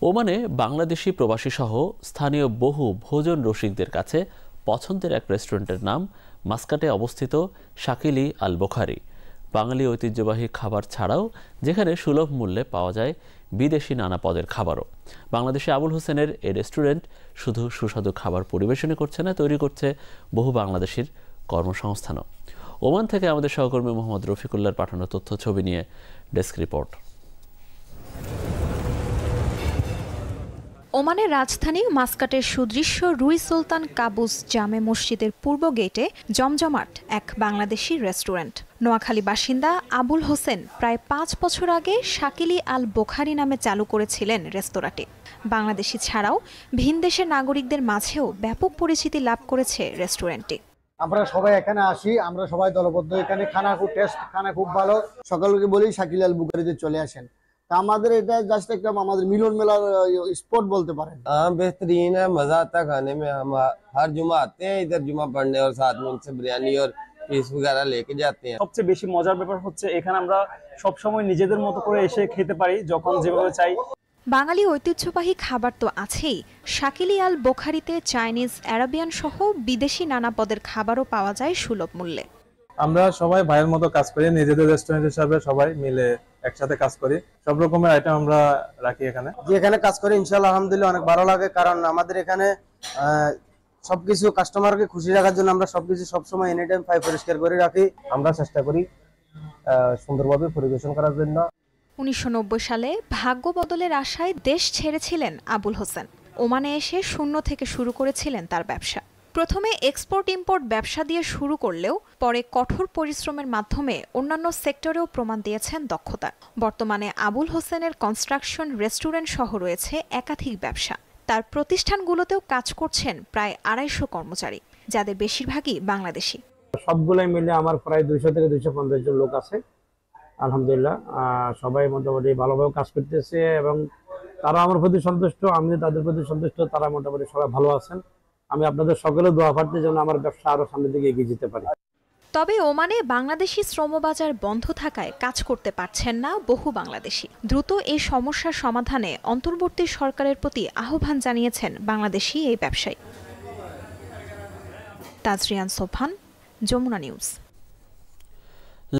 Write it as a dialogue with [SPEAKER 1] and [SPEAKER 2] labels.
[SPEAKER 1] ওমানে বাংলাদেশি প্রবাসী সহ স্থানীয় বহু ভোজন রসিকদের কাছে পছন্দের এক রেস্টুরেন্টের নাম মাস্কাটে অবস্থিত শাকিলি আল বোখারি। বাঙালি ঐতিহ্যবাহী খাবার ছাড়াও যেখানে সুলভ মূল্যে পাওয়া যায় বিদেশি নানা পদের খাবারও। বাংলাদেশি আবুল হোসেনের এই রেস্টুরেন্ট শুধু সুস্বাদু খাবার পরিবেশনই করছে না, তৈরি করছে বহু বাংলাদেশির কর্মসংস্থানও। ওমান থেকে আমাদের সহকর্মী মোহাম্মদ রফিকুল্লাহর পাঠানো তথ্য ছবি নিয়ে ডেস্ক রিপোর্ট।
[SPEAKER 2] ওমানের রাজধানী মাস্কাটের সুদৃশ্য রুই সুলতান কাবুস জামে মসজিদের পূর্ব গেটে জমজমাট এক বাংলাদেশি রেস্টুরেন্ট। নোয়াখালী বাসিন্দা আবুল হোসেন প্রায় 5 বছর আগে শাকিলি আল বোখারি নামে চালু করেছিলেন রেস্তোরাঁটি। বাংলাদেশি ছাড়াও ভিনদেশের নাগরিকদের মাঝেও ব্যাপক পরিচিতি লাভ করেছে রেস্টুরেন্টটি।
[SPEAKER 3] আমরা সবাই এখানে আসি, আমরা সবাই দলবদ্ধ। এখানে খানা খুব টেস্ট, খানা খুব ভালো। সকালকে বলি শাকিল আল বুখারিতে চলে আসেন। আমাদের এটা জাস্ট একটা আমাদের মিলন মেলার স্পট বলতে পারেন।
[SPEAKER 4] बेहतरीन है, मजा आता है खाने में। हम हर जुमा आते हैं इधर जुमा पढ़ने और साथ में उनसे बिरयानी और पीस वगैरह लेके जाते हैं।
[SPEAKER 5] সবচেয়ে বেশি মজার ব্যাপার হচ্ছে এখানে আমরা সব সময় নিজেদের মতো করে এসে খেতে পারি যখন যেভাবে চাই।
[SPEAKER 2] বাঙালি ঐতিহ্যবাহী খাবার তো আছেই, শাকিলি আল বোখারিতে চাইনিজ, আরাবিয়ান সহ বিদেশি নানা পদের খাবারও পাওয়া যায় সুলভ মূল্যে।
[SPEAKER 6] আমরা সবাই ভাইয়ের মতো কাজ করি, নিজেদের রেস্টুরেন্ট হিসাবে সবাই মিলে একসাথে কাজ করি। সব রকমের আইটেম আমরা রাখি এখানে।
[SPEAKER 3] যেখানে কাজ করি ইনশাআল্লাহ আলহামদুলিল্লাহ অনেক ভালো লাগে, কারণ আমাদের এখানে সবকিছু কাস্টমারকে খুশি রাখার জন্য আমরা সবকিছু সবসময় এনি টাইম পরিষ্কার করে রাখি।
[SPEAKER 4] আমরা চেষ্টা করি সুন্দরভাবে পরিবেশন করার জন্য।
[SPEAKER 2] 1990 সালে ভাগ্য বদলের আশায় দেশ ছেড়েছিলেন আবুল হোসেন। ওমানে এসে শূন্য থেকে শুরু করেছিলেন তার ব্যবসা। প্রথমে এক্সপোর্ট ইম্পোর্ট ব্যবসা দিয়ে শুরু করলেও পরে কঠোর পরিশ্রমের মাধ্যমে অন্যান্য সেক্টরেও প্রমাণ দিয়েছেন দক্ষতা। বর্তমানে আবুল হোসেনের কনস্ট্রাকশন, রেস্টুরেন্ট সহ রয়েছে একাধিক ব্যবসা। তার প্রতিষ্ঠানগুলোতেও কাজ করছেন প্রায় 250 কর্মচারী, যাদের বেশিরভাগই বাংলাদেশি।
[SPEAKER 7] সবগুলাই মিলে আমার প্রায় 200 থেকে 250 জন লোক আছে। আলহামদুলিল্লাহ সবাই মোটামুটি ভালোভাবে কাজ করতেছে এবং তারা আমার প্রতি সন্তুষ্ট, আমি তাদের প্রতি সন্তুষ্ট। তারা মোটামুটি সবাই ভালো আছেন। আমি আপনাদের সকলে দোয়া প্রার্থী যেন আমার ব্যবসা আরো সামনের দিকে এগিয়ে যেতে পারি।
[SPEAKER 2] তবে ওমানে বাংলাদেশি শ্রমবাজার বন্ধ থাকায় কাজ করতে পারছেন না বহু বাংলাদেশি। দ্রুত এই সমস্যার সমাধানে অন্তর্বর্তী সরকারের প্রতি আহ্বান জানিয়েছেন বাংলাদেশি এই ব্যবসায়ী। তাজরিয়ান সোফান, যমুনা নিউজ।